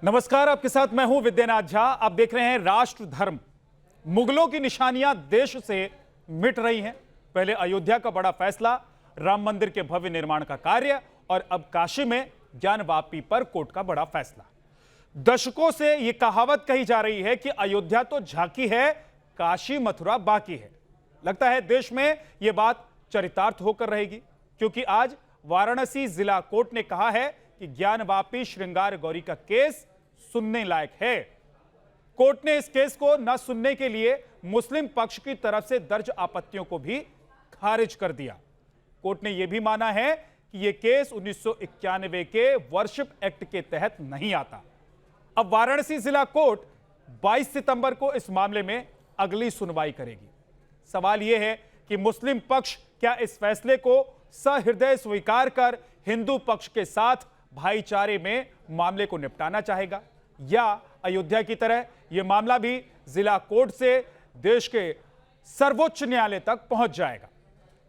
नमस्कार, आपके साथ मैं हूं विद्यानाथ झा। आप देख रहे हैं राष्ट्र धर्म। मुगलों की निशानियां देश से मिट रही हैं। पहले अयोध्या का बड़ा फैसला, राम मंदिर के भव्य निर्माण का कार्य, और अब काशी में ज्ञानवापी पर कोर्ट का बड़ा फैसला। दशकों से यह कहावत कही जा रही है कि अयोध्या तो झांकी है, काशी मथुरा बाकी है। लगता है देश में यह बात चरितार्थ होकर रहेगी, क्योंकि आज वाराणसी जिला कोर्ट ने कहा है कि ज्ञानवापी श्रृंगार गौरी का केस सुनने लायक है। कोर्ट ने इस केस को न सुनने के लिए मुस्लिम पक्ष की तरफ से दर्ज आपत्तियों को भी खारिज कर दिया। कोर्ट ने यह भी माना है कि यह केस 1991 के वर्शिप एक्ट के तहत नहीं आता। अब वाराणसी जिला कोर्ट 22 सितंबर को इस मामले में अगली सुनवाई करेगी। सवाल यह है कि मुस्लिम पक्ष क्या इस फैसले को सहृदय स्वीकार कर हिंदू पक्ष के साथ भाईचारे में मामले को निपटाना चाहेगा, या अयोध्या की तरह यह मामला भी जिला कोर्ट से देश के सर्वोच्च न्यायालय तक पहुंच जाएगा।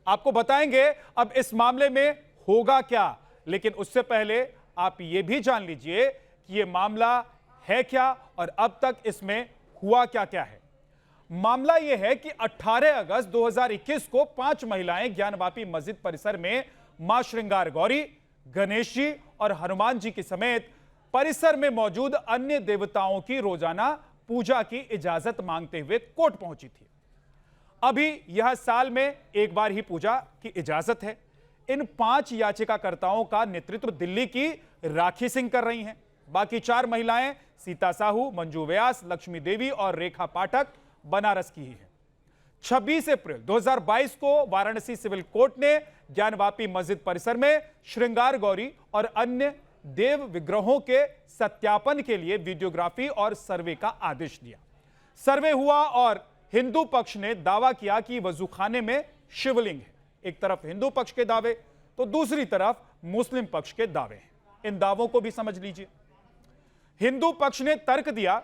आपको बताएंगे अब इस मामले में होगा क्या, लेकिन उससे पहले आप यह भी जान लीजिए कि यह मामला है क्या और अब तक इसमें हुआ क्या क्या है। मामला यह है कि 18 अगस्त 2021 को 5 महिलाएं ज्ञानवापी मस्जिद परिसर में मां श्रृंगार गौरी, गणेश जी और हनुमान जी के समेत परिसर में मौजूद अन्य देवताओं की रोजाना पूजा की इजाजत मांगते हुए कोर्ट पहुंची थी। अभी यह साल में एक बार ही पूजा की इजाजत है। इन 5 याचिकाकर्ताओं का नेतृत्व दिल्ली की राखी सिंह कर रही हैं। बाकी 4 महिलाएं सीता साहू, मंजू व्यास, लक्ष्मी देवी और रेखा पाठक बनारस की ही है। 26 अप्रैल 2022 को वाराणसी सिविल कोर्ट ने ज्ञानवापी मस्जिद परिसर में श्रृंगार गौरी और अन्य देव विग्रहों के सत्यापन के लिए वीडियोग्राफी और सर्वे का आदेश दिया। सर्वे हुआ और हिंदू पक्ष ने दावा किया कि वजूखाने में शिवलिंग है। एक तरफ हिंदू पक्ष के दावे तो दूसरी तरफ मुस्लिम पक्ष के दावे हैं। इन दावों को भी समझ लीजिए। हिंदू पक्ष ने तर्क दिया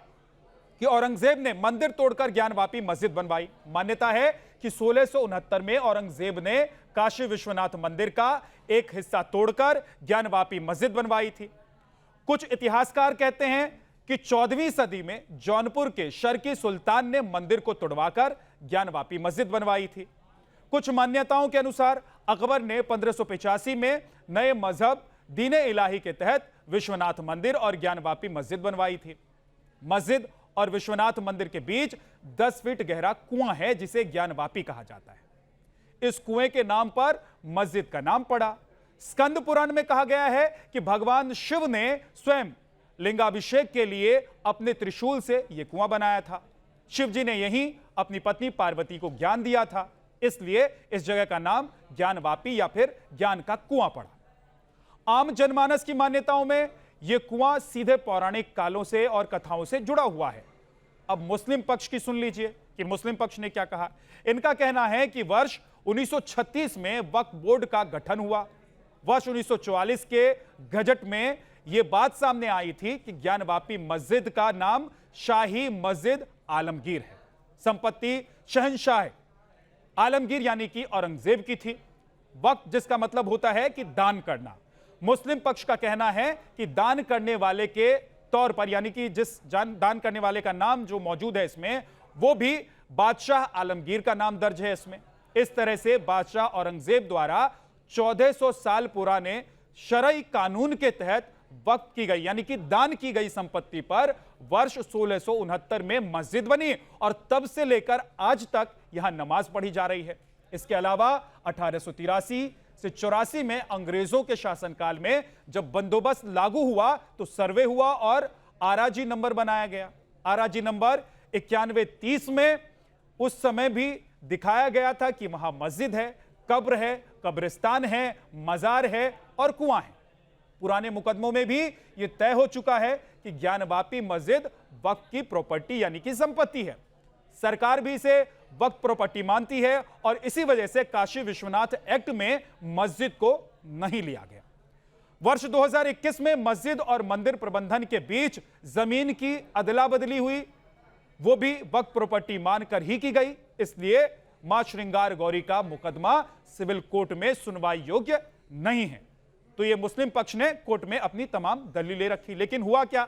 कि औरंगजेब ने मंदिर तोड़कर ज्ञानवापी मस्जिद बनवाई। मान्यता है कि 1669 में औरंगजेब ने काशी विश्वनाथ मंदिर का एक हिस्सा तोड़कर ज्ञानवापी मस्जिद बनवाई थी। कुछ इतिहासकार कहते हैं कि 14वीं सदी में जौनपुर के शर्की सुल्तान ने मंदिर को तोड़वाकर ज्ञानवापी मस्जिद बनवाई थी। कुछ मान्यताओं के अनुसार अकबर ने 1585 में नए मजहब दीन इलाही के तहत विश्वनाथ मंदिर और ज्ञानवापी मस्जिद बनवाई थी। मस्जिद और विश्वनाथ मंदिर के बीच 10 फीट गहरा कुआं है, जिसे ज्ञानवापी कहा जाता है। इस कुएं के नाम पर मस्जिद का नाम पड़ा। स्कंद पुराण में कहा गया है कि भगवान शिव ने स्वयं लिंगाभिषेक के लिए अपने त्रिशूल से यह कुआं बनाया था। शिव जी ने यहीं अपनी पत्नी पार्वती को ज्ञान दिया था, इसलिए इस जगह का नाम ज्ञानवापी या फिर ज्ञान का कुआं पड़ा। आम जनमानस की मान्यताओं में यह कुआं सीधे पौराणिक कालों से और कथाओं से जुड़ा हुआ है। अब मुस्लिम पक्ष की सुन लीजिए कि मुस्लिम पक्ष ने क्या कहा। इनका कहना है कि वर्ष 1936 में वक्फ बोर्ड का गठन हुआ। वर्ष 1944 के गजट में यह बात सामने आई थी कि ज्ञानवापी मस्जिद का नाम शाही मस्जिद आलमगीर है। संपत्ति शहंशाह आलमगीर यानी कि औरंगजेब की थी। वक्फ जिसका मतलब होता है कि दान करना। मुस्लिम पक्ष का कहना है कि दान करने वाले के तौर पर, यानी कि जिस दान करने वाले का नाम जो मौजूद है इसमें, वो भी बादशाह आलमगीर का नाम दर्ज है इसमें। इस तरह से बादशाह औरंगजेब द्वारा 1400 साल पुराने शरई कानून के तहत वक्फ की गई यानी कि दान की गई संपत्ति पर वर्ष 1669 में मस्जिद बनी और तब से लेकर आज तक यहां नमाज पढ़ी जा रही है। इसके अलावा 1883 से 84 में अंग्रेजों के शासनकाल में जब बंदोबस्त लागू हुआ तो सर्वे हुआ और आराजी नंबर बनाया गया। आराजी नंबर 9130 में उस समय भी दिखाया गया था कि वहां मस्जिद है, कब्र है, कब्रिस्तान है, मजार है और कुआं है। पुराने मुकदमों में भी यह तय हो चुका है कि ज्ञानवापी मस्जिद वक्फ की प्रॉपर्टी यानी कि संपत्ति है। सरकार भी इसे वक्फ प्रॉपर्टी मानती है और इसी वजह से काशी विश्वनाथ एक्ट में मस्जिद को नहीं लिया गया। वर्ष 2021 में मस्जिद और मंदिर प्रबंधन के बीच जमीन की अदला बदली हुई, वो भी वक्फ प्रॉपर्टी मानकर ही की गई। इसलिए मां श्रृंगार गौरी का मुकदमा सिविल कोर्ट में सुनवाई योग्य नहीं है। तो यह मुस्लिम पक्ष ने कोर्ट में अपनी तमाम दलीलें रखी। लेकिन हुआ क्या,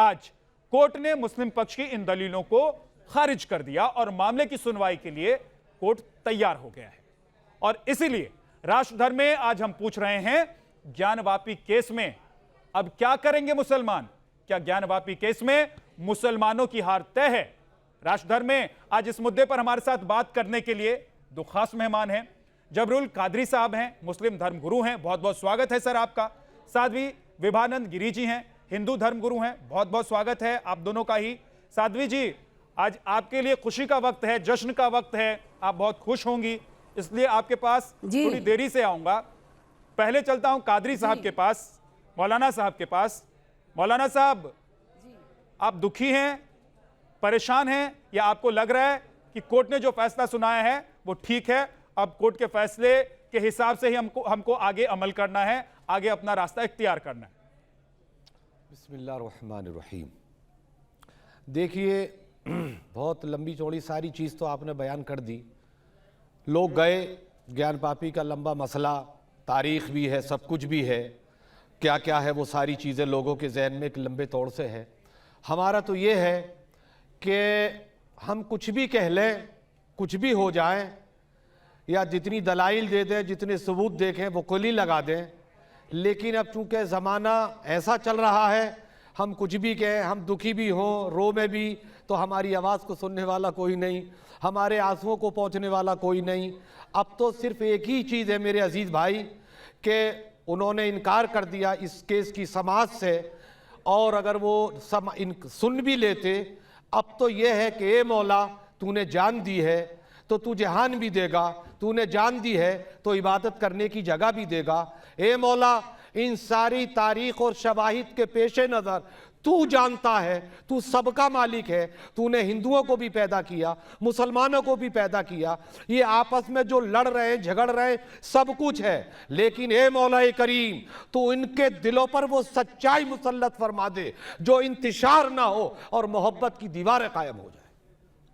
आज कोर्ट ने मुस्लिम पक्ष की इन दलीलों को खारिज कर दिया और मामले की सुनवाई के लिए कोर्ट तैयार हो गया है। और इसीलिए राष्ट्रधर्म में आज हम पूछ रहे हैं, ज्ञानवापी केस में अब क्या करेंगे मुसलमान? क्या ज्ञानवापी केस में मुसलमानों की हार तय है? राष्ट्रधर्म में आज इस मुद्दे पर हमारे साथ बात करने के लिए दो खास मेहमान हैं। जबरुल कादरी साहब हैं, मुस्लिम धर्मगुरु हैं, बहुत बहुत स्वागत है सर आपका। साध्वी विभानंद गिरी जी हैं, हिंदू धर्मगुरु हैं, बहुत बहुत स्वागत है आप दोनों का ही। साध्वी जी, आज आपके लिए खुशी का वक्त है, जश्न का वक्त है, आप बहुत खुश होंगी, इसलिए आपके पास थोड़ी देरी से आऊंगा। पहले चलता हूं कादरी साहब के पास, मौलाना साहब के पास। मौलाना साहब, आप दुखी हैं, परेशान हैं, या आपको लग रहा है कि कोर्ट ने जो फैसला सुनाया है वो ठीक है, अब कोर्ट के फैसले के हिसाब से ही हमको आगे अमल करना है, आगे अपना रास्ता इख्तियार करना है? बिस्मिल्लाहिर्रहमानिर्रहीम। देखिए, बहुत लंबी चौड़ी सारी चीज़ तो आपने बयान कर दी। लोग गए, ज्ञानवापी का लंबा मसला, तारीख भी है, सब कुछ भी है, क्या क्या है वो सारी चीज़ें लोगों के जहन में एक लंबे तौर से है। हमारा तो ये है कि हम कुछ भी कह लें, कुछ भी हो जाए, या जितनी दलाइल दे दें, जितने सबूत देखें वो कुली लगा दें, लेकिन अब चूँकि ज़माना ऐसा चल रहा है, हम कुछ भी कहें, हम दुखी भी हों, रो में भी, तो हमारी आवाज़ को सुनने वाला कोई नहीं, हमारे आंसुओं को पहुंचने वाला कोई नहीं। अब तो सिर्फ एक ही चीज़ है मेरे अजीज़ भाई, कि उन्होंने इनकार कर दिया इस केस की समाज से, और अगर वो सुन भी लेते, अब तो ये है कि ए मौला, तूने जान दी है तो तू जहान भी देगा, तूने जान दी है तो इबादत करने की जगह भी देगा। ए मौला, इन सारी तारीख और शवाहिद के पेश नज़र तू जानता है, तू सबका मालिक है, तूने हिंदुओं को भी पैदा किया, मुसलमानों को भी पैदा किया, ये आपस में जो लड़ रहे हैं, झगड़ रहे हैं, सब कुछ है, लेकिन ए मौला करीम, तू इनके दिलों पर वो सच्चाई मुसल्लत फरमा दे जो इंतशार ना हो और मोहब्बत की दीवारें कायम हो जाए।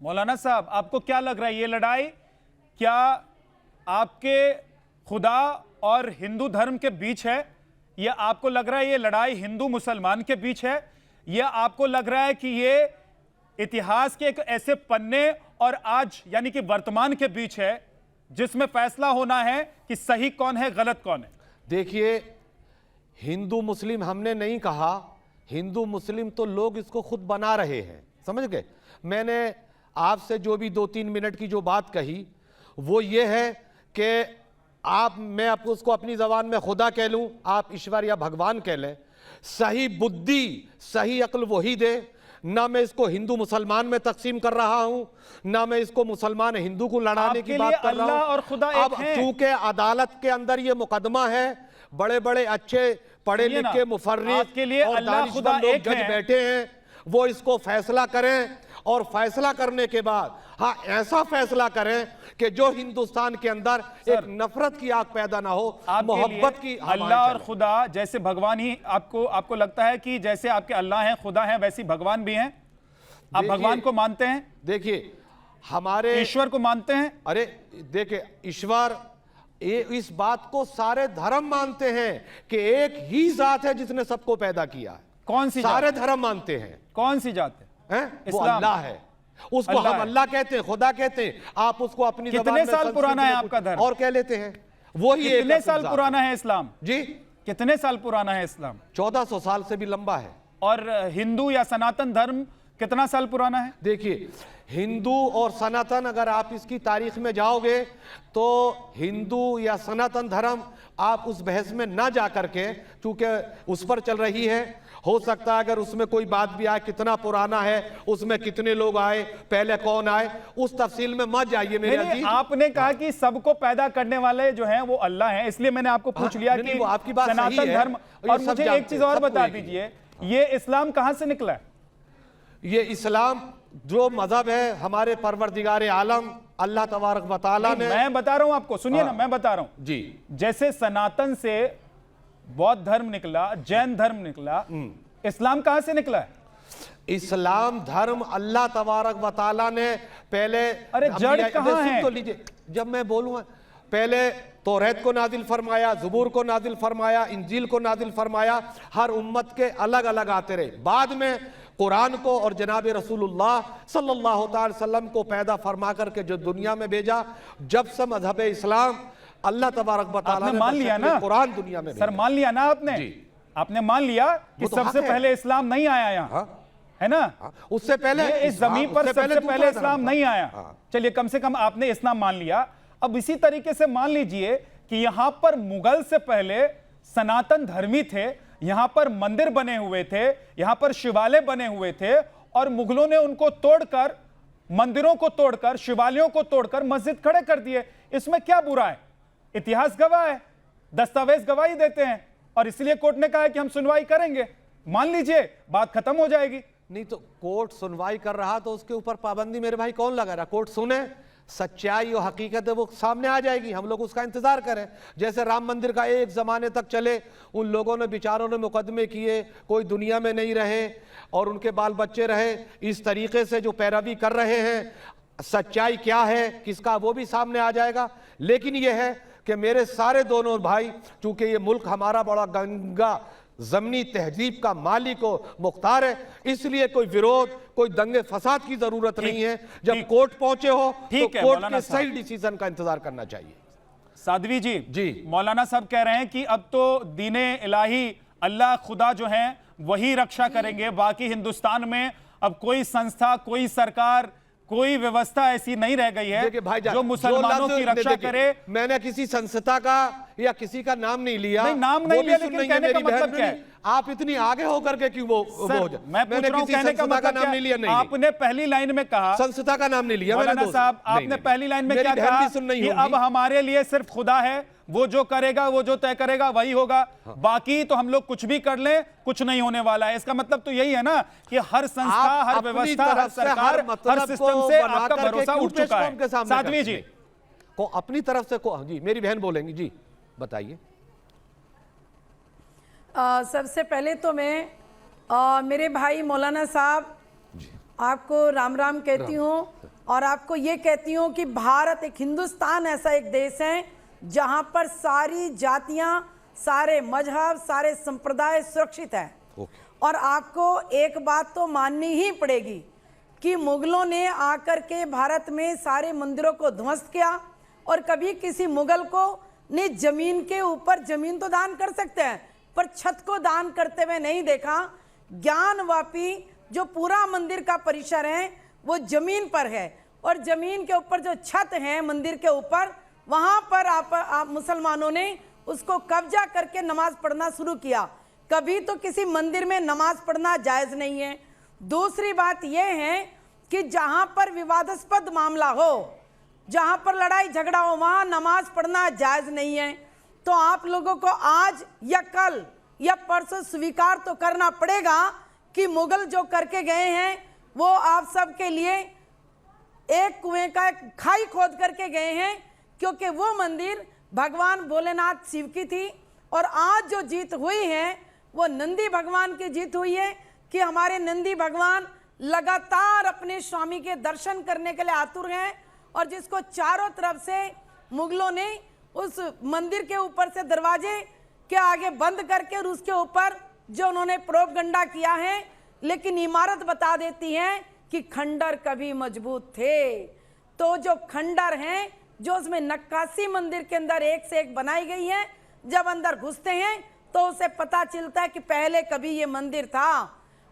मौलाना साहब, आपको क्या लग रहा है, ये लड़ाई क्या आपके खुदा और हिंदू धर्म के बीच है, या आपको लग रहा है ये लड़ाई हिंदू मुसलमान के बीच है, या आपको लग रहा है कि ये इतिहास के एक ऐसे पन्ने और आज यानी कि वर्तमान के बीच है जिसमें फैसला होना है कि सही कौन है, गलत कौन है? देखिए, हिंदू मुस्लिम हमने नहीं कहा, हिंदू मुस्लिम तो लोग इसको खुद बना रहे हैं, समझ गए। मैंने आपसे जो भी 2-3 मिनट की जो बात कही वो ये है कि मैं आपको उसको अपनी ज़बान में खुदा कह लूँ, आप ईश्वर या भगवान कह लें, सही बुद्धि, सही अक्ल वही दे। ना मैं इसको हिंदू मुसलमान में तकसीम कर रहा हूँ, ना मैं इसको मुसलमान हिंदू को लड़ाने की बात कर रहा हूँ। और खुदा अब चूंकि अदालत के अंदर ये मुकदमा है, बड़े बड़े अच्छे पढ़े लिखे मुफर्रिख और दानिशमंद लोग जज बैठे हैं, वो इसको फैसला करें, और फैसला करने के बाद हाँ ऐसा फैसला करें कि जो हिंदुस्तान के अंदर एक नफरत की आग पैदा ना हो, मोहब्बत की। अल्लाह और खुदा जैसे भगवान ही आपको लगता है कि जैसे आपके अल्लाह हैं, खुदा हैं, वैसी भगवान भी हैं? आप भगवान को मानते हैं? देखिए, हमारे ईश्वर को मानते हैं? अरे देखिए, ईश्वर, इस बात को सारे धर्म मानते हैं कि एक ही जात है जिसने सबको पैदा किया। कौन सी? सारे धर्म मानते हैं। कौन सी जात है? वो अल्लाह है, उसको हम अल्लाह कहते हैं, खुदा कहते हैं। आप उसको अपनी कितने साल पुराना है आपका धर्म और कह लेते हैं? वही कितने साल पुराना है इस्लाम? जी, कितने साल पुराना है इस्लाम? 1400 साल से भी लंबा है। और हिंदू या सनातन धर्म कितना साल पुराना है? देखिए, हिंदू और सनातन, अगर आप इसकी तारीख में जाओगे तो हिंदू या सनातन धर्म आप उस बहस में ना जा करके, चूंकि उस पर चल रही है, हो सकता है अगर उसमें कोई बात भी आए, कितना पुराना है, उसमें कितने लोग आए, पहले कौन आए, उस तफसील में मत जाइए मेरे अजीज। आपने कहा कि सबको पैदा करने वाले जो हैं वो अल्लाह हैं, इसलिए मैंने आपको पूछ लिया कि आपकी बात सनातन धर्म। और मुझे एक चीज और बता दीजिए, ये इस्लाम कहां से निकला है? ये इस्लाम जो मजहब है हमारे परवरदिगार आलम अल्लाह तबारक व तआला ने। मैं बता रहा हूं आपको, सुनिए ना, मैं बता रहा हूं जी। जैसे सनातन से बौद्ध धर्म निकला, जैन धर्म निकला, इस्लाम कहां से निकला है? इस्लाम धर्म अल्लाह तबारक व तआला ने पहले। अरे जड़ कहां है? तो लीजिए, जब मैं बोलूंगा पहले तौरात को नाजिल फरमाया, ज़बूर को नाजिल फरमाया, इंजील को नाजिल फरमाया, हर उम्मत के अलग अलग आते रहे। बाद में कुरान को और जनाब रसूलुल्लाह सल्लल्लाहु अलैहि वसल्लम को पैदा फरमा करके जो दुनिया में भेजा, जब से मजहब इस्लाम अल्लाह तबारक व तआला ने मान लिया ना कुरान दुनिया में सर, मान लिया ना आपने? आपने मान लिया कि तो सबसे पहले इस्लाम नहीं आया यहाँ, है ना? उससे पहले इस जमीन पर सबसे पहले इस्लाम नहीं आया। चलिए, कम से कम आपने इस्लाम मान लिया। अब इसी तरीके से मान लीजिए कि यहां पर मुगल से पहले सनातन धर्मी थे, यहां पर मंदिर बने हुए थे, यहां पर शिवालय बने हुए थे, और मुगलों ने उनको तोड़कर, मंदिरों को तोड़कर, शिवालयों को तोड़कर मस्जिद खड़े कर दिए। इसमें क्या बुरा है? इतिहास गवाह है, दस्तावेज गवाही देते हैं, और इसलिए कोर्ट ने कहा है कि हम सुनवाई करेंगे। मान लीजिए, बात खत्म हो जाएगी। नहीं तो कोर्ट सुनवाई कर रहा तो उसके ऊपर पाबंदी मेरे भाई कौन लगा रहा? कोर्ट सुने, सच्चाई और हकीकत है वो सामने आ जाएगी, हम लोग उसका इंतजार करें। जैसे राम मंदिर का एक जमाने तक चले, उन लोगों ने बेचारों ने मुकदमे किए, कोई दुनिया में नहीं रहे और उनके बाल बच्चे रहे। इस तरीके से जो पैरवी कर रहे हैं, सच्चाई क्या है किसका वो भी सामने आ जाएगा। लेकिन यह है कि मेरे सारे दोनों भाई, चूंकि ये मुल्क हमारा बड़ा गंगा जमनी तहजीब का मालिक हो मुख्तार है, इसलिए कोई विरोध, कोई दंगे फसाद की जरूरत नहीं है। जब कोर्ट पहुंचे हो तो कोर्ट के सही डिसीजन का इंतजार करना चाहिए। साध्वी जी, मौलाना साहब कह रहे हैं कि अब तो दीने इलाही, अल्लाह खुदा जो है वही रक्षा करेंगे, बाकी हिंदुस्तान में अब कोई संस्था, कोई सरकार, कोई व्यवस्था ऐसी नहीं रह गई है जो मुसलमानों की रक्षा करे। मैंने किसी संस्था का या किसी का नाम नहीं लिया, नहीं, नाम नहीं लिया, लेकिन कहने का मतलब क्या है? आप इतनी आगे होकर के क्यों मैं पूछ रहा हूं, कहने का मतलब नाम नहीं लिया। नहीं, आपने पहली लाइन में कहा, संस्था का नाम नहीं लिया मौलाना साहब, आपने पहली लाइन में क्या कहा कि अब हमारे लिए सिर्फ खुदा है, वो जो करेगा, वो जो तय करेगा वही होगा, बाकी तो हम लोग कुछ भी कर लें, कुछ नहीं होने वाला है। इसका मतलब तो यही है ना कि हर संस्था, हर व्यवस्था, हर सरकार, हर सिस्टम से आपका भरोसा उठ चुका है। साध्वी जी को अपनी तरफ से जी, मेरी बहन बोलेंगी, जी बताइए। सबसे पहले तो मैं मेरे भाई मौलाना साहब आपको राम राम कहती हूँ, और आपको ये कहती हूँ कि भारत, एक हिंदुस्तान ऐसा एक देश है जहाँ पर सारी जातियाँ, सारे मजहब, सारे संप्रदाय सुरक्षित हैं। और आपको एक बात तो माननी ही पड़ेगी कि मुगलों ने आकर के भारत में सारे मंदिरों को ध्वस्त किया, और कभी किसी मुगल को ने जमीन के ऊपर, जमीन तो दान कर सकते हैं पर छत को दान करते हुए नहीं देखा। ज्ञानवापी जो पूरा मंदिर का परिसर है वो जमीन पर है, और जमीन के ऊपर जो छत है मंदिर के ऊपर, वहां पर आप मुसलमानों ने उसको कब्जा करके नमाज पढ़ना शुरू किया। कभी तो किसी मंदिर में नमाज पढ़ना जायज नहीं है। दूसरी बात यह है कि जहां पर विवादास्पद मामला हो, जहां पर लड़ाई झगड़ा हो, वहां नमाज पढ़ना जायज नहीं है। तो आप लोगों को आज या कल या परसों स्वीकार तो करना पड़ेगा कि मुगल जो करके गए हैं वो आप सबके लिए एक कुएं का एक खाई खोद करके गए हैं, क्योंकि वो मंदिर भगवान भोलेनाथ शिव की थी। और आज जो जीत हुई है वो नंदी भगवान की जीत हुई है कि हमारे नंदी भगवान लगातार अपने स्वामी के दर्शन करने के लिए आतुर हैं, और जिसको चारों तरफ से मुगलों ने उस मंदिर के ऊपर से दरवाजे के आगे बंद करके, और उसके ऊपर जो उन्होंने प्रोपगंडा किया है, लेकिन इमारत बता देती है कि खंडर कभी मजबूत थे। तो जो खंडर हैं, जो उसमें नक्काशी मंदिर के अंदर एक से एक बनाई गई है, जब अंदर घुसते हैं तो उसे पता चलता है कि पहले कभी ये मंदिर था,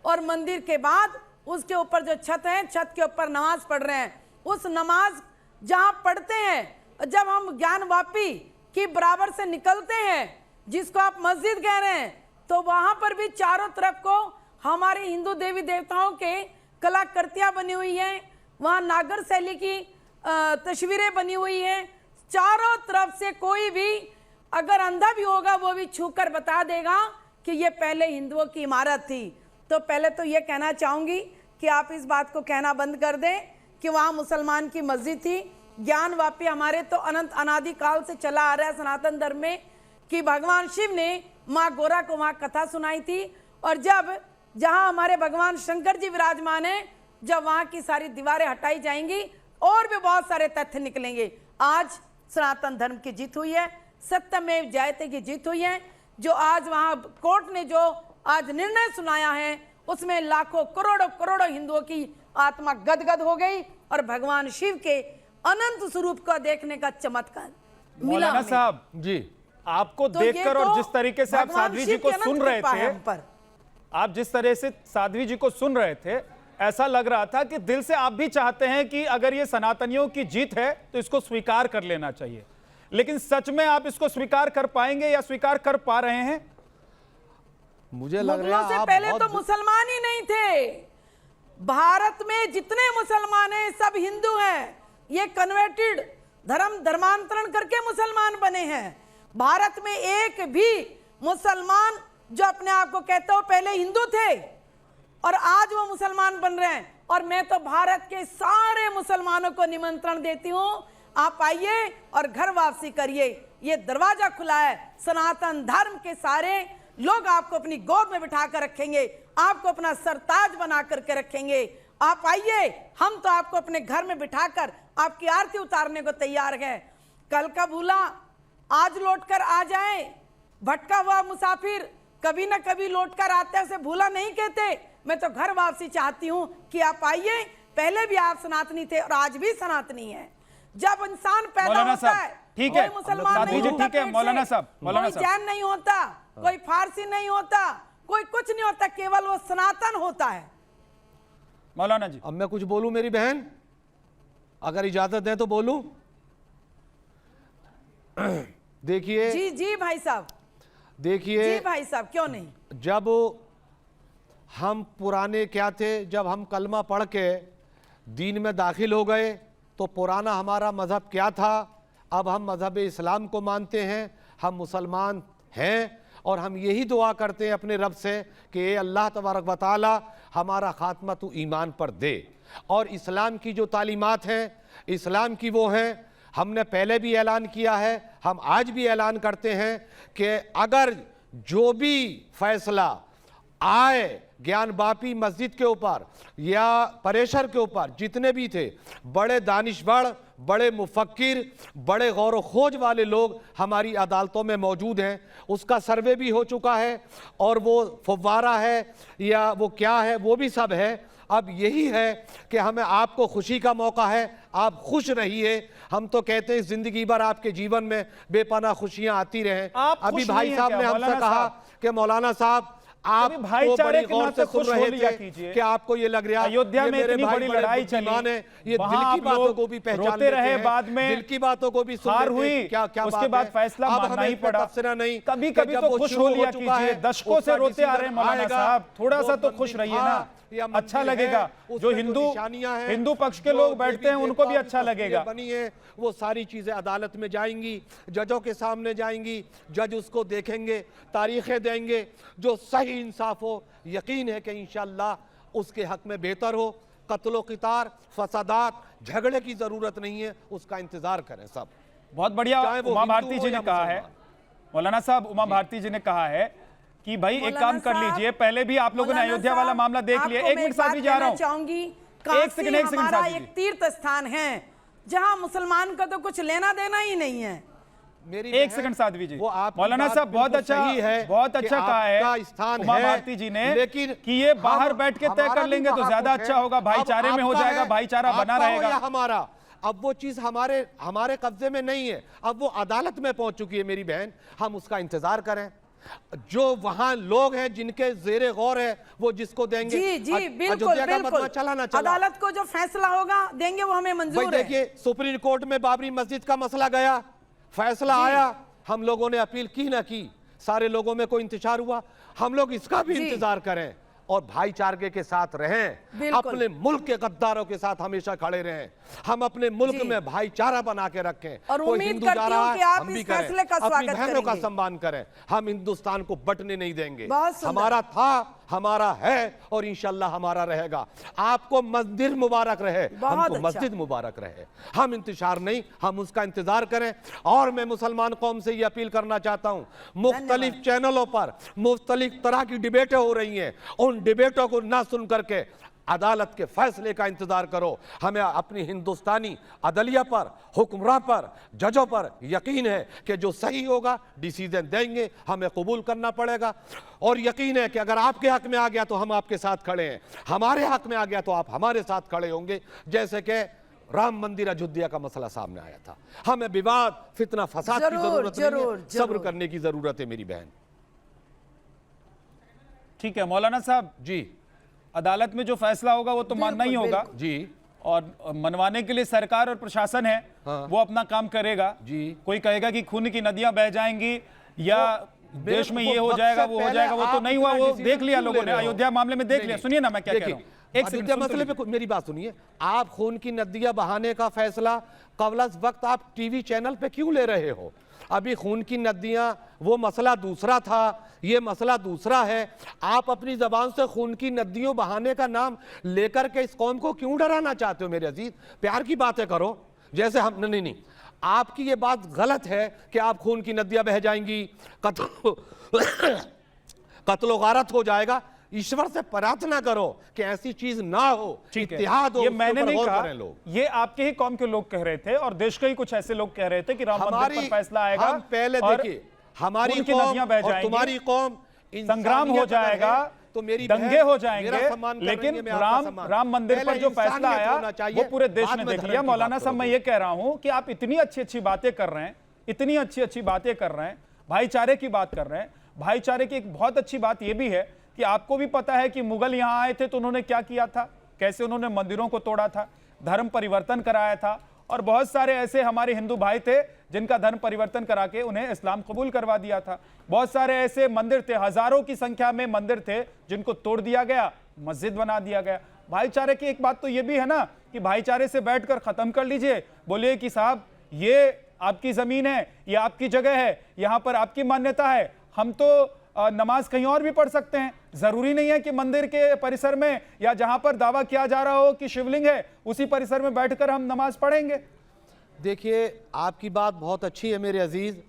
और मंदिर के बाद उसके ऊपर जो छत है, छत के ऊपर नमाज पढ़ रहे हैं। उस नमाज जहां पढ़ते हैं, जब हम ज्ञानवापी की बराबर से निकलते हैं, जिसको आप मस्जिद कह रहे हैं, तो वहां पर भी चारों तरफ को हमारे हिंदू देवी देवताओं के कलाकृतियां बनी हुई हैं, वहां नागर शैली की तस्वीरें बनी हुई हैं। चारों तरफ से कोई भी अगर अंधा भी होगा वो भी छूकर बता देगा कि ये पहले हिंदुओं की इमारत थी। तो पहले तो ये कहना चाहूंगी कि आप इस बात को कहना बंद कर दें कि वहाँ मुसलमान की मस्जिद थी। ज्ञानवापी हमारे तो अनंत अनादि काल से चला आ रहा है सनातन धर्म में कि भगवान शिव ने माँ गोरा को वहाँ कथा सुनाई थी, और जब जहाँ हमारे भगवान शंकर जी विराजमान है, जब वहाँ की सारी दीवारें हटाई जाएंगी और भी बहुत सारे तथ्य निकलेंगे। आज सनातन धर्म की जीत हुई है, सत्यमेव जयते की जीत हुई है। जो आज वहां कोर्ट ने जो आज निर्णय सुनाया है, उसमें लाखों करोड़ों करोड़ों हिंदुओं की आत्मा गदगद हो गई और भगवान शिव के अनंत स्वरूप को देखने का चमत्कार मिला मौलाना हमें। साहब जी, आपको तो ये देखकर तो और जिस तरीके से आप भगवान साध्वी शिव जी को की अनंत सुन रहे कृपा है थे, हम पर। आप जिस तरह से साध्वी जी को सुन रहे थे, ऐसा लग रहा था कि दिल से आप भी चाहते हैं कि अगर ये सनातनियों की जीत है तो इसको स्वीकार कर लेना चाहिए। लेकिन सच में आप इसको स्वीकार कर पाएंगे या स्वीकार कर पा रहे हैं? मुझे लग मुगलों रहा है से आप पहले तो बहुत मुसलमान ही नहीं थे। भारत में जितने मुसलमान हैं सब हिंदू हैं। ये कन्वर्टेड धर्मांतरण करके मुसलमान बने हैं। भारत में एक भी मुसलमान जो अपने आप को कहता हो पहले हिंदू थे और आज वो मुसलमान बन रहे हैं। और मैं तो भारत के सारे मुसलमानों को निमंत्रण देती हूं, आप आइए और घर वापसी करिए। ये दरवाजा खुला है। सनातन धर्म के सारे लोग आपको अपनी गोद में बिठा कर रखेंगे, आपको अपना सरताज बना करके रखेंगे। आप आइए, हम तो आपको अपने घर में बिठाकर आपकी आरती उतारने को तैयार हैं। कल का भूला आज लौटकर आ जाए। भटका हुआ मुसाफिर कभी ना कभी लौटकर आते हैं, उसे भूला नहीं कहते। मैं तो घर वापसी चाहती हूं कि आप आइए। पहले भी आप सनातनी थे और आज भी सनातनी है। जब इंसान पैदा मौलाना होता साहब, है, ठीक है, कोई मुसलमान साध्वी नहीं जी, होता ठीक है, पेट मौलाना से, साहब, मौलाना कोई साहब। जैन नहीं होता, कोई फारसी नहीं होता, कोई कुछ नहीं होता, केवल वो सनातन होता है। मौलाना जी, अब मैं कुछ बोलूं मेरी बहन, अगर इजाजत दें तो बोलूं। देखिए जी जी भाई साहब, देखिए जी भाई साहब, क्यों नहीं। जब हम पुराने क्या थे, जब हम कलमा पढ़ के दीन में दाखिल हो गए तो पुराना हमारा मज़हब क्या था, अब हम मज़हब इस्लाम को मानते हैं, हम मुसलमान हैं और हम यही दुआ करते हैं अपने रब से कि ए अल्लाह तबारक व तआला हमारा ख़ात्मा तू ईमान पर दे। और इस्लाम की जो तालीमात हैं, इस्लाम की वो हैं, हमने पहले भी ऐलान किया है, हम आज भी ऐलान करते हैं कि अगर जो भी फैसला आए ज्ञानवापी मस्जिद के ऊपर या परेशर के ऊपर, जितने भी थे बड़े दानिशवर, बड़े मुफक्किर, बड़े गौर खोज वाले लोग हमारी अदालतों में मौजूद हैं। उसका सर्वे भी हो चुका है और वो फव्वारा है या वो क्या है, वो भी सब है। अब यही है कि हमें आपको खुशी का मौका है, आप खुश रहिए। हम तो कहते हैं जिंदगी भर आपके जीवन में बेपनाह खुशियां आती रहें। आप अभी खुश भाई नहीं साहब हैं ने क्या, हमसे मौलाना कहा साहब? कि मौलाना साहब आप तो भाईचारे बड़ी के गौर नाते से सुन खुश हो रहे लिया थे कीजिए। कि आपको ये लग रहा है अयोध्या ये में मेरे इतनी भाई बड़ी बड़े लड़ाई बुद्धिमान चली, हैं, ये वहां दिल की आप बातों लोग को भी पहचान रोते लेते रहे, हैं, बाद में दिल की बातों को भी सुन हार लेते हुई, हैं, क्या क्या उसके बात बाद है। फैसला अब मानना हमें ही इस पे पड़ा। तबसरा नहीं, कभी कि कभी जब तो वो खुश शुरू हो लिया चुका कीजिए। है, दशकों से उसका रोते आ रहे हैं डिसीजन मौलाना आएगा, साहब, थोड़ा वो सा तो मंदिर खुश रहिए था ना, या अच्छा मंदिर लगेगा। है, जो उसमें हिंदू निशानियां हैं, हिंदू पक्ष के जो लोग बैठते हैं देवी उनको भी देवताओं की अच्छा तस्वीरें लगेगा। बनी है, वो सारी चीजें अदालत में जाएंगी, जजों के सामने जाएंगी, जज उसको देखेंगे, तारीखें देंगे, जो सही इंसाफ हो। यकीन है कि इंशाअल्लाह उसके हक में बेहतर हो। कत्लो क़िताल, फसादात, झगड़े की जरूरत नहीं है, उसका इंतजार करें सब। बहुत बढ़िया। चाहे वो उमा हिंदू भारती हो जी या ने कहा है, मुसलमान। मौलाना साहब, उमा भारती जी ने कहा है कि भाई एक मौलाना काम कर साहब, लीजिए, पहले भी आप लोगों ने मौलाना अयोध्या वाला साहब, मामला देख लिया। आपको एक मैं मिनट साथ बात भी जा रहा कहना हूं। चाहूंगी, एक सेकंड हमारा साथ एक दीजिए। तीर्थ स्थान है जहां मुसलमान का तो कुछ लेना देना ही नहीं है। मेरी एक बहन, सेकंड साध्वी जी, वो आपकी मौलाना बात साहब बहुत बिल्कुल अच्छा, सही है बहुत कि अच्छा कहा है आपका स्थान उमा है, भारती जी ने, लेकिन कि ये बाहर हम- बैठ के तय हमारा कर भी लेंगे तो वहाँ ज्यादा कुछ है। अच्छा होगा, अब भाईचारे में हो आपका जाएगा, है, भाईचारा बना आपका हो रहेगा। या हमारा, अब वो चीज हमारे कब्जे में नहीं है, अब वो अदालत में पहुंच चुकी है मेरी बहन, हम उसका इंतजार करें। जो वहां लोग हैं जिनके जेरे गौर है वो जिसको देंगे। जी जी बिल्कुल अयोध्या का बिल्कुल, मसला चला ना चला, अदालत को जो फैसला होगा देंगे वो हमें भाई मंजूर है। देखिए सुप्रीम कोर्ट में बाबरी मस्जिद का मसला गया, फैसला आया, हम लोगों ने अपील की ना की, सारे लोगों में कोई इंतजार हुआ, हम लोग इसका भी जी। इंतजार करें और भाईचारे के साथ रहें, बिल्कुल। अपने मुल्क के गद्दारों के साथ हमेशा खड़े रहें, हम अपने मुल्क जी। में भाईचारा बना के रखें। और कोई उम्मीद हिंदू जा करती रहा हूं है, कि आप हम भी इस करें, फैसले का अपनी स्वागत बहनों का करेंगे। सम्मान करें, हम हिंदुस्तान को बटने नहीं देंगे। बहुत सुंदर। हमारा था, हमारा है और इंशाल्लाह हमारा रहेगा। आपको मंदिर मुबारक रहे, बहुत हमको अच्छा। मस्जिद मुबारक रहे, हम इंतजार नहीं, हम उसका इंतजार करें। और मैं मुसलमान कौम से ये अपील करना चाहता हूं, मुख्तलिफ चैनलों पर मुख्तलिफ तरह की डिबेटें हो रही हैं, उन डिबेटों को ना सुन करके अदालत के फैसले का इंतजार करो। हमें अपनी हिंदुस्तानी अदलिया पर, हुक्मरान पर, जजों पर यकीन है कि जो सही होगा डिसीजन देंगे, हमें कबूल करना पड़ेगा। और यकीन है कि अगर आपके हक में आ गया तो हम आपके साथ खड़े हैं, हमारे हक में आ गया तो आप हमारे साथ खड़े होंगे। जैसे कि राम मंदिर अयोध्या का मसला सामने आया था, हमें विवाद, फितना, फसाद की जरूरत नहीं है, सब्र करने की जरूरत है मेरी बहन। ठीक है मौलाना साहब जी, अदालत में जो फैसला होगा वो तो मानना ही होगा जी, और मनवाने के लिए सरकार और प्रशासन है, हाँ। वो अपना काम करेगा जी। कोई कहेगा कि खून की नदियां बह जाएंगी या देश में ये हो जाएगा वो हो जाएगा, वो तो नहीं हुआ, वो देख लिया लोगों ने, अयोध्या मामले में देख लिया। सुनिए ना मैं क्या कह रहा हूं, एक अयोध्या मसले पे मेरी बात सुनिए। आप खून की नदियां बहाने का फैसला कवलस वक्त आप टीवी चैनल पे क्यों ले रहे हो? अभी खून की नदियां वो मसला दूसरा था, ये मसला दूसरा है। आप अपनी जबान से खून की नदियों बहाने का नाम लेकर के इस कौम को क्यों डराना चाहते हो? मेरे अजीज, प्यार की बातें करो। जैसे हम नहीं, आपकी ये बात गलत है कि आप खून की नदियां बह जाएंगी, कत्लो गारत हो जाएगा। ईश्वर से प्रार्थना करो कि ऐसी चीज ना हो, इत्तेहाद हो। ये मैंने नहीं कहा, ये आपके ही कौम के लोग कह रहे थे और देश के ही कुछ ऐसे लोग कह रहे थे कि राम मंदिर पर फैसला आएगा, हम पहले देखिए हमारी कौम और तुम्हारी कौम संग्राम हो जाएगा, तो मेरी दंगे हो जाएंगे, लेकिन राम मंदिर पर जो फैसला आया वो पूरे देश ने देख लिया। मौलाना साहब मैं ये कह रहा हूं कि आप इतनी अच्छी अच्छी बातें कर रहे हैं, इतनी अच्छी अच्छी बातें कर रहे हैं, भाईचारे की बात कर रहे हैं। भाईचारे की एक बहुत अच्छी बात यह भी है कि आपको भी पता है कि मुगल यहां आए थे तो उन्होंने क्या किया था, कैसे उन्होंने मंदिरों को तोड़ा था, धर्म परिवर्तन कराया था, और बहुत सारे ऐसे हमारे हिंदू भाई थे जिनका धर्म परिवर्तन करा के उन्हें इस्लाम कबूल करवा दिया था। बहुत सारे ऐसे मंदिर थे, हजारों की संख्या में मंदिर थे जिनको तोड़ दिया गया, मस्जिद बना दिया गया। भाईचारे की एक बात तो ये भी है ना कि भाईचारे से बैठकर खत्म कर लीजिए, बोलिए कि साहब ये आपकी जमीन है, ये आपकी जगह है, यहां पर आपकी मान्यता है, हम तो नमाज कहीं और भी पढ़ सकते हैं, जरूरी नहीं है कि मंदिर के परिसर में या जहां पर दावा किया जा रहा हो कि शिवलिंग है उसी परिसर में बैठकर हम नमाज पढ़ेंगे। देखिए आपकी बात बहुत अच्छी है मेरे अजीज,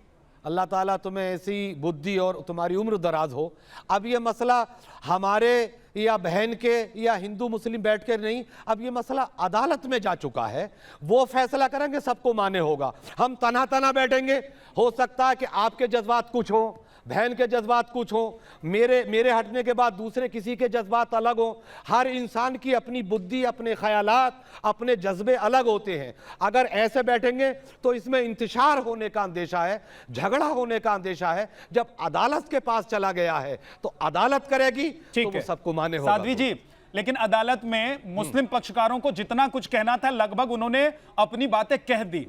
अल्लाह ताला तुम्हें ऐसी बुद्धि और तुम्हारी उम्र दराज हो। अब ये मसला हमारे या बहन के या हिंदू मुस्लिम बैठ कर नहीं, अब ये मसला अदालत में जा चुका है, वो फैसला करेंगे, सबको माने होगा। हम तना तना बैठेंगे, हो सकता है कि आपके जज्बात कुछ हो, बहन के जज्बात कुछ हो, मेरे हटने के बाद दूसरे किसी के जज्बात अलग हो। हर इंसान की अपनी बुद्धि, अपने ख्यालात, अपने जज्बे अलग होते हैं। अगर ऐसे बैठेंगे तो इसमें इंतशार होने का अंदेशा है, झगड़ा होने का अंदेशा है। जब अदालत के पास चला गया है तो अदालत करेगी, तो वो सबको माने होगा। साध्वी जी, लेकिन अदालत में मुस्लिम पक्षकारों को जितना कुछ कहना था लगभग उन्होंने अपनी बातें कह दी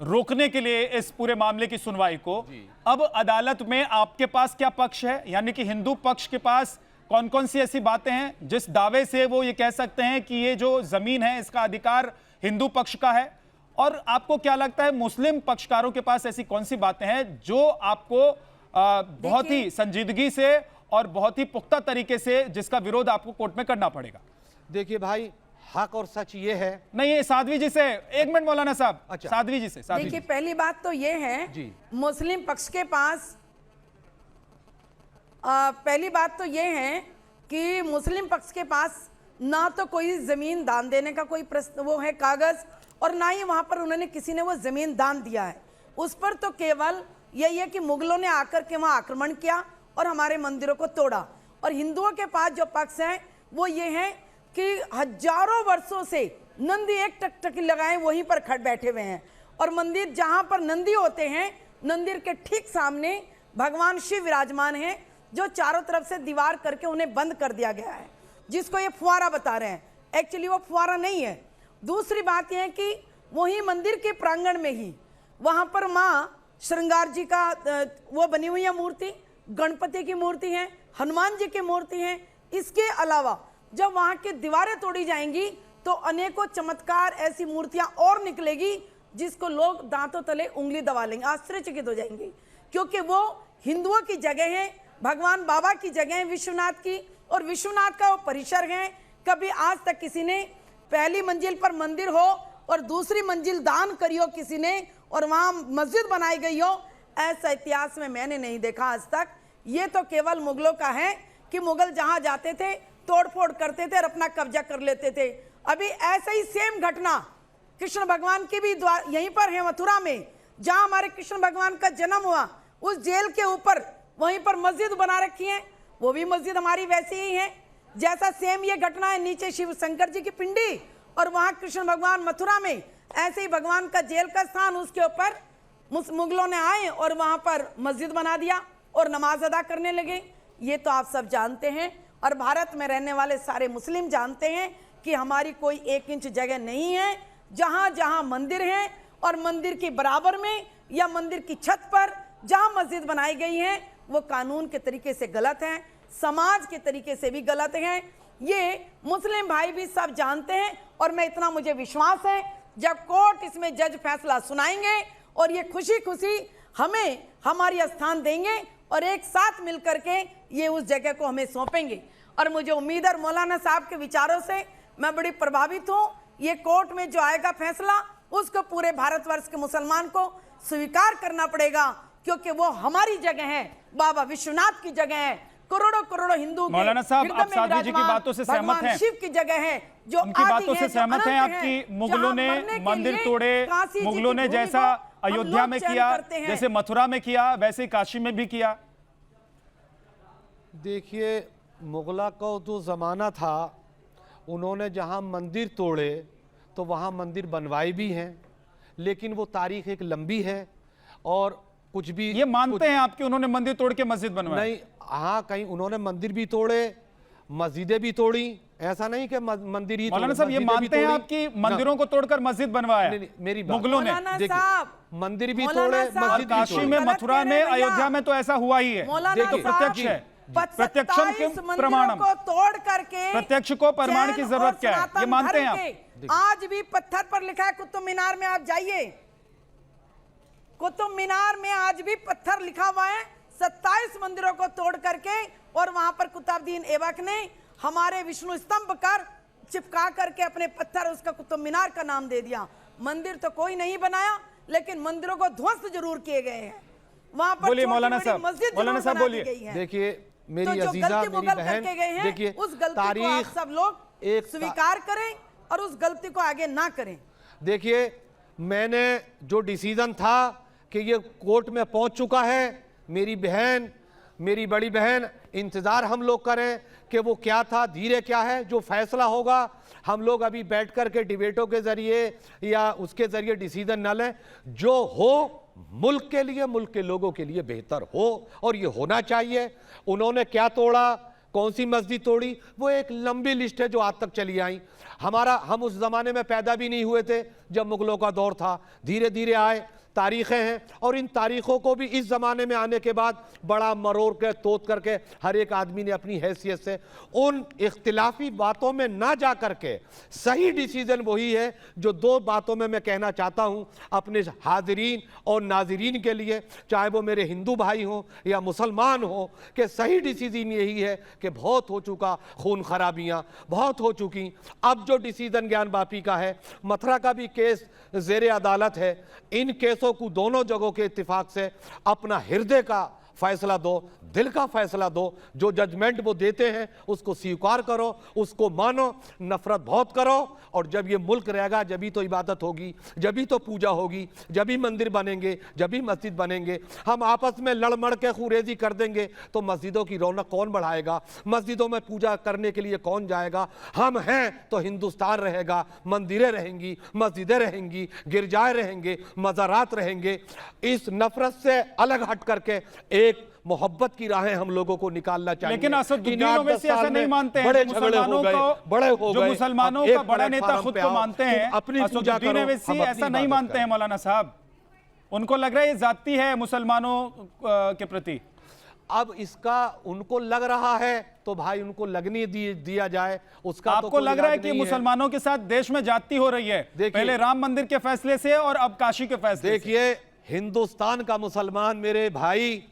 रोकने के लिए इस पूरे मामले की सुनवाई को। अब अदालत में आपके पास क्या पक्ष है, यानी कि हिंदू पक्ष के पास कौन कौन सी ऐसी बातें हैं जिस दावे से वो ये कह सकते हैं कि ये जो जमीन है इसका अधिकार हिंदू पक्ष का है, और आपको क्या लगता है मुस्लिम पक्षकारों के पास ऐसी कौन सी बातें हैं जो आपको बहुत ही संजीदगी से और बहुत ही पुख्ता तरीके से जिसका विरोध आपको कोर्ट में करना पड़ेगा? देखिए भाई, हक और सच ये है। नहीं, ये साध्वी जी से एक मिनट मौलाना साहब। अच्छा, साध्वी जी से। देखिए पहली बात तो ये है मुस्लिम पक्ष के पास, पहली बात तो ये है कि मुस्लिम पक्ष के पास ना तो कोई जमीन दान देने का कोई वो है कागज, और ना ही वहां पर उन्होंने किसी ने वो जमीन दान दिया है। उस पर तो केवल यही है कि मुगलों ने आकर के वहां आक्रमण किया और हमारे मंदिरों को तोड़ा। और हिंदुओं के पास जो पक्ष है वो ये है कि हजारों वर्षों से नंदी एक टकटकी लगाए वहीं पर खड़ बैठे हुए हैं, और मंदिर जहां पर नंदी होते हैं, मंदिर के ठीक सामने भगवान शिव विराजमान हैं, जो चारों तरफ से दीवार करके उन्हें बंद कर दिया गया है, जिसको ये फुवारा बता रहे हैं। एक्चुअली वो फुवारा नहीं है। दूसरी बात यह है कि वही मंदिर के प्रांगण में ही वहां पर माँ श्रृंगार जी का वो बनी हुई है मूर्ति, गणपति की मूर्ति है, हनुमान जी की मूर्ति है। इसके अलावा जब वहां की दीवारें तोड़ी जाएंगी तो अनेकों चमत्कार ऐसी मूर्तियां और निकलेगी जिसको लोग दांतों तले उंगली दबा लेंगे, आश्चर्यचकित हो जाएंगे, क्योंकि वो हिंदुओं की जगह है, भगवान बाबा की जगह है विश्वनाथ की, और विश्वनाथ का वो परिसर है। कभी आज तक किसी ने पहली मंजिल पर मंदिर हो और दूसरी मंजिल दान करी हो किसी ने और वहां मस्जिद बनाई गई हो, ऐसा इतिहास में मैंने नहीं देखा आज तक। ये तो केवल मुगलों का है कि मुगल जहां जाते थे तोड़फोड़ करते थे और अपना कब्जा कर लेते थे। अभी ऐसा ही सेम घटना कृष्ण भगवान की भी यहीं पर है, मथुरा में, जहां हमारे कृष्ण भगवान का जन्म हुआ, उस जेल के ऊपर वहीं पर मस्जिद बना रखी है। वो भी मस्जिद हमारी वैसी ही है जैसा सेम ये घटना है। नीचे शिव शंकर जी की पिंडी और वहां कृष्ण भगवान मथुरा में, ऐसे ही भगवान का जेल का स्थान, उसके ऊपर मुगलों ने आए और वहां पर मस्जिद बना दिया और नमाज अदा करने लगे। ये तो आप सब जानते हैं और भारत में रहने वाले सारे मुस्लिम जानते हैं कि हमारी कोई 1 इंच जगह नहीं है जहां जहां मंदिर है और मंदिर के बराबर में या मंदिर की छत पर जहां मस्जिद बनाई गई है वो कानून के तरीके से गलत है, समाज के तरीके से भी गलत है। ये मुस्लिम भाई भी सब जानते हैं और मैं इतना मुझे विश्वास है जब कोर्ट इसमें जज फैसला सुनाएंगे और ये खुशी खुशी हमें हमारी स्थान देंगे और एक साथ मिलकर के ये उस जगह को हमें सौंपेंगे। और मुझे उम्मीद है मौलाना साहब के विचारों से मैं बड़ी प्रभावित हूँ। ये कोर्ट में जो आएगा फैसला उसको पूरे भारतवर्ष के मुसलमान को स्वीकार करना पड़ेगा क्योंकि वो हमारी जगह है, बाबा विश्वनाथ की जगह है, करोड़ों करोड़ों हिंदू मौलाना साहब आप साध्वी जी की बातों से सहमत हैं? शिव की जगह है जो उनकी बातों से सहमत हैं आप कि मुगलों ने मंदिर तोड़े, मुगलों ने जैसा अयोध्या में किया, जैसे मथुरा में किया, वैसे काशी में भी किया? देखिए, मुगला का जो ज़माना था उन्होंने जहां मंदिर तोड़े तो वहां मंदिर बनवाए भी हैं, लेकिन वो तारीख एक लंबी है और कुछ भी ये मानते हैं आपके उन्होंने मंदिर तोड़ के मस्जिद बनवाई? नहीं, हाँ, कहीं उन्होंने मंदिर भी तोड़े, मस्जिदें भी तोड़ी, ऐसा नहीं कि मंदिर ही। मौलाना साहब ये मानते हैं आपकी मंदिरों को तोड़कर मस्जिद बनवाया? नहीं, मेरी बात, मुगलों ने मंदिर भी तोड़े, मस्जिद भी काशी में, मथुरा में, अयोध्या में तो ऐसा हुआ ही है, तो प्रत्यक्ष है, प्रत्यक्षम के प्रमाणम को तोड़ करके प्रत्यक्ष को प्रमाण की जरूरत क्या है, ये मानते हैं आप? आज भी पत्थर पर लिखा है, कुतुब मीनार में आप जाइए, कुतुब मीनार में आज भी पत्थर लिखा हुआ है 27 मंदिरों को तोड़ करके, और वहां पर कुतुबुद्दीन ऐबक ने हमारे विष्णु स्तंभ कर चिपका करके अपने पत्थर उसका कुतुब मीनार का नाम दे दिया। मंदिर तो कोई नहीं बनाया लेकिन मंदिरों को ध्वस्त जरूर किए गए हैं। वहां पर बोलिए मौलाना साहब, मौलाना साहब बोलिए। देखिए मेरी अजीजा, मेरी बहन, देखिए उस गलती को आप सब लोग एक स्वीकार करें और उस गलती को आगे ना करें। देखिए मैंने जो डिसीजन था कि ये कोर्ट में पहुंच चुका है, मेरी बहन, मेरी बड़ी बहन, इंतजार हम लोग करें कि वो क्या था, धीरे क्या है, जो फैसला होगा हम लोग अभी बैठ कर के डिबेटों के जरिए या उसके जरिए डिसीजन न लें। जो हो मुल्क के लिए, मुल्क के लोगों के लिए बेहतर हो और ये होना चाहिए। उन्होंने क्या तोड़ा, कौन सी मस्जिद तोड़ी, वो एक लंबी लिस्ट है जो आज तक चली आई। हम उस जमाने में पैदा भी नहीं हुए थे जब मुगलों का दौर था, धीरे धीरे आए, तारीखें हैं और इन तारीखों को भी इस ज़माने में आने के बाद बड़ा मरोड़ के तोड़ करके हर एक आदमी ने अपनी हैसियत से उन इख्तिलाफी बातों में ना जा करके सही डिसीजन वही है जो दो बातों में मैं कहना चाहता हूं अपने हाजिरीन और नाजरीन के लिए, चाहे वो मेरे हिंदू भाई हों या मुसलमान हों, कि सही डिसीजन यही है कि बहुत हो चुका, खून खराबियाँ बहुत हो चुकी। अब जो डिसीजन ज्ञान बापी का है, मथुरा का भी केस ज़ेरे अदालत है, इन केसों को दोनों जगहों के इत्तिफाक से अपना हृदय का फैसला दो, दिल का फैसला दो, जो जजमेंट वो देते हैं उसको स्वीकार करो, उसको मानो, नफरत बहुत करो। और जब ये मुल्क रहेगा जब ही तो इबादत होगी, जब ही तो पूजा होगी, जब ही मंदिर बनेंगे, जब ही मस्जिद बनेंगे। हम आपस में लड़ मड़ के खुरेजी कर देंगे तो मस्जिदों की रौनक कौन बढ़ाएगा, मस्जिदों में पूजा करने के लिए कौन जाएगा। हम हैं तो हिंदुस्तान रहेगा, मंदिरें रहेंगी, मस्जिदें रहेंगी, गिरजाएं रहेंगे, मज़ारात रहेंगे। इस नफरत से अलग हट करके एक मोहब्बत की राहें हम लोगों को निकालना चाहिए। लेकिन असदुद्दीन ओवैसी ऐसा नहीं मानते हैं। बड़े झगड़े हो गए, बड़े हो जो गए, मुसलमानों का बड़ा नेता खुद को मानते हैं, अपनी पूजा असदुद्दीन करो, ओवैसी हम अपनी ऐसा नहीं इबादत मानते हैं करें। मौलाना साहब। उनको लग रहा है ये जाती है मुसलमानों के प्रति। अब इसका उनको लग रहा है तो भाई उनको लगने दिया जाए, उसका आपको तो लग रहा है कि मुसलमानों के साथ देश में जाती हो रही है, पहले राम मंदिर के फैसले से और अब काशी के फैसले से। देखिए हिंदुस्तान का मुसलमान मेरे भाई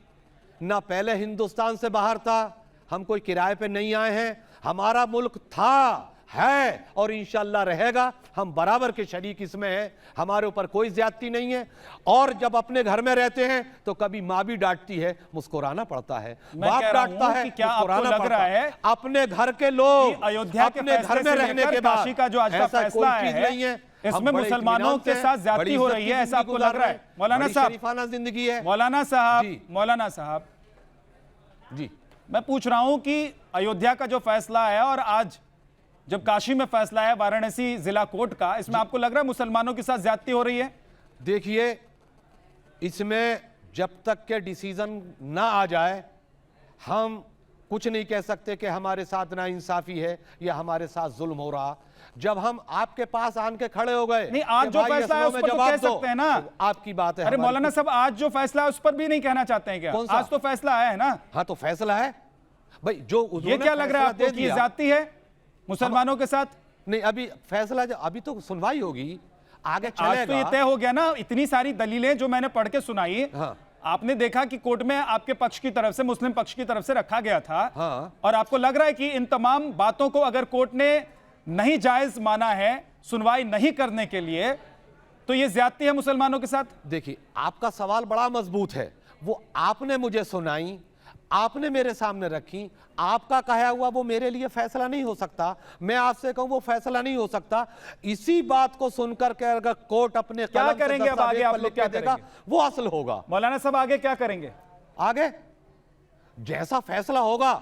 ना पहले हिंदुस्तान से बाहर था, हम कोई किराए पे नहीं आए हैं, हमारा मुल्क था, है और इंशाल्लाह रहेगा। हम बराबर के शरीक इसमें हैं, हमारे ऊपर कोई ज्यादती नहीं है। और जब अपने घर में रहते हैं तो कभी माँ भी डांटती है, मुस्कुराना पड़ता है, बाप डांटता है, क्या आपको मुस्कुराना लग पड़ता रहा है अपने घर के लोग अयोध्या के अपने घर में रहने के बाद काशी का जो आज का ऐसा फैसला कोई चीज है, नहीं है। इसमें मुसलमानों के साथ ज्यादती हो रही है, ऐसा आपको लग रहा है? मौलाना साहब, शरीफाना जिंदगी है। मौलाना साहब जी, मैं पूछ रहा हूं कि अयोध्या का जो फैसला है और आज जब काशी में फैसला है वाराणसी जिला कोर्ट का, इसमें आपको लग रहा है मुसलमानों के साथ ज्यादती हो रही है? देखिए, इसमें जब तक के डिसीजन ना आ जाए हम कुछ नहीं कह सकते कि हमारे साथ ना इंसाफी है या हमारे साथ जुल्म हो रहा। जब हम आपके पास आन के खड़े हो गए, नहीं, आज जो फैसला है उस पर तो कह सकते हैं ना, तो आपकी बात है। अरे मौलाना साहब, आज जो फैसला है उस पर भी नहीं कहना चाहते हैं क्या? आज तो फैसला आया है ना। हाँ, तो फैसला है भाई। जो ये क्या लग रहा है आपको कि ज्यादती है मुसलमानों के साथ? नहीं, अभी फैसला अभी तो सुनवाई होगी, आगे चलेगा। आज तो ये तय हो गया ना। इतनी सारी दलीलें जो मैंने पढ़ के सुनाई, हाँ। आपने देखा कि कोर्ट में आपके पक्ष की तरफ से, मुस्लिम पक्ष की तरफ से रखा गया था। हाँ। और आपको लग रहा है कि इन तमाम बातों को अगर कोर्ट ने नहीं जायज माना है सुनवाई नहीं करने के लिए, तो ये ज्यादती है मुसलमानों के साथ? देखिए, आपका सवाल बड़ा मजबूत है। वो आपने मुझे सुनाई, आपने मेरे सामने रखी, आपका कहा हुआ वो मेरे लिए फैसला नहीं हो सकता। मैं आपसे कहूं वो फैसला नहीं हो सकता। इसी बात को सुनकर के अगर कोर्ट अपने क्या करेंगे अब आगे? आप लोग क्या देगा वो असल होगा। मौलाना साहब, आगे क्या करेंगे? आगे जैसा फैसला होगा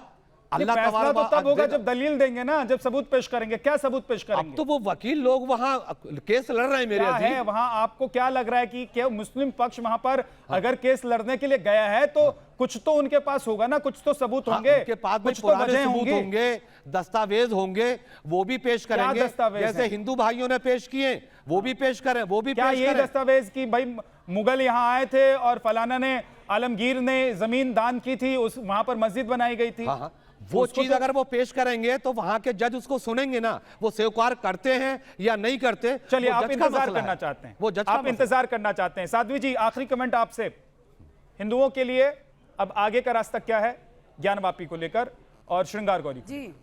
अल्लाह फैसला तो तब होगा जब दलील देंगे ना, जब सबूत पेश करेंगे। क्या सबूत पेश करेंगे? अब तो वो वकील लोग वहां केस लड़ रहे हैं मेरे क्या है वहां? आपको क्या लग रहा है कि क्या मुस्लिम पक्ष वहां पर अगर केस लड़ने के लिए गया है तो कुछ तो उनके पास होगा ना, कुछ तो सबूत होंगे। उनके पास कुछ तो पुराने वजह सबूत होंगे, दस्तावेज होंगे, वो भी पेश करेंगे। जैसे हिंदू भाइयों ने पेश किए वो भी पेश करें, वो भी क्या ये दस्तावेज की भाई मुगल यहाँ आए थे और फलाना ने, आलमगीर ने जमीन दान की थी, उस वहां पर मस्जिद बनाई गई थी? हाँ, वो चीज अगर वो पेश करेंगे तो वहां के जज उसको सुनेंगे ना, वो स्वीकार करते हैं या नहीं करते। चलिए, आप इंतजार करना चाहते हैं, वो जज आप इंतजार करना चाहते हैं। साध्वी जी, आखिरी कमेंट आपसे। हिंदुओं के लिए अब आगे का रास्ता क्या है ज्ञानवापी को लेकर और श्रृंगार गौरी? जी,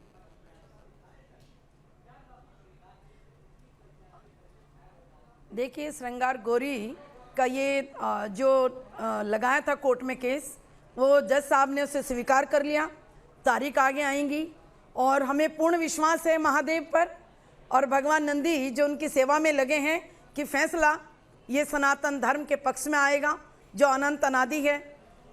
देखिए, श्रृंगार गौरी का ये जो लगाया था कोर्ट में केस, वो जज साहब ने उसे स्वीकार कर लिया। तारीख आगे आएंगी और हमें पूर्ण विश्वास है महादेव पर और भगवान नंदी जो उनकी सेवा में लगे हैं कि फैसला ये सनातन धर्म के पक्ष में आएगा जो अनंत अनादि है।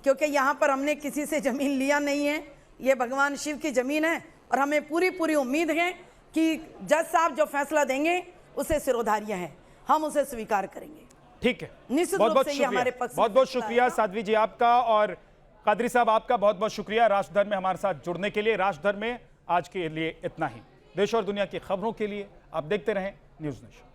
क्योंकि यहाँ पर हमने किसी से ज़मीन लिया नहीं है, ये भगवान शिव की ज़मीन है और हमें पूरी उम्मीद है कि जज साहब जो फैसला देंगे उसे सिरोधार्य है, हम उसे स्वीकार करेंगे। ठीक है, निश्चित बहुत रूप से ये हमारे पक्ष में बहुत शुक्रिया साध्वी जी आपका, और कादरी साहब आपका बहुत बहुत शुक्रिया राष्ट्रधर्म में हमारे साथ जुड़ने के लिए। राष्ट्रधर्म में आज के लिए इतना ही। देश और दुनिया की खबरों के लिए आप देखते रहें न्यूज़ नेशन।